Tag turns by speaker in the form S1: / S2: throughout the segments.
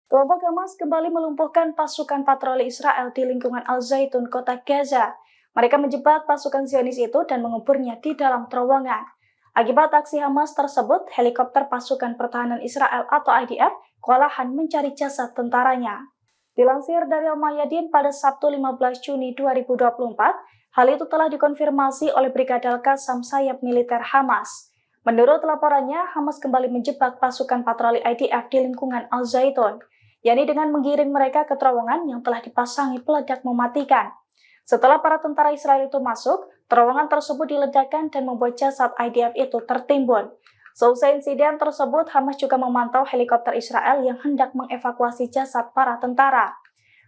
S1: Kelompok Hamas kembali melumpuhkan pasukan patroli Israel di lingkungan Al-Zaitun, kota Gaza. Mereka menjebak pasukan Zionis itu dan menguburnya di dalam terowongan. Akibat aksi Hamas tersebut, helikopter pasukan pertahanan Israel atau IDF kewalahan mencari jasad tentaranya. Dilansir dari Al-Mayadin pada Sabtu 15 Juni 2024, hal itu telah dikonfirmasi oleh Brigadir Qassam sayap militer Hamas. Menurut laporannya, Hamas kembali menjebak pasukan patroli IDF di lingkungan Al-Zaitun, yakni dengan menggiring mereka ke terowongan yang telah dipasangi peledak mematikan. Setelah para tentara Israel itu masuk, terowongan tersebut diledakkan dan membuat jasad IDF itu tertimbun. Seusai insiden tersebut, Hamas juga memantau helikopter Israel yang hendak mengevakuasi jasad para tentara.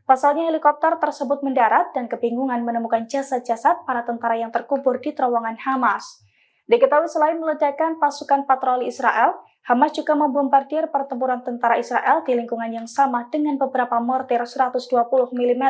S1: Pasalnya helikopter tersebut mendarat dan kebingungan menemukan jasad-jasad para tentara yang terkubur di terowongan Hamas. Diketahui selain meledakkan pasukan patroli Israel, Hamas juga membombardir pertempuran tentara Israel di lingkungan yang sama dengan beberapa mortir 120 mm.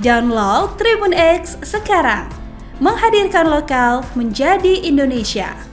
S2: Download Tribun X sekarang, menghadirkan lokal menjadi Indonesia.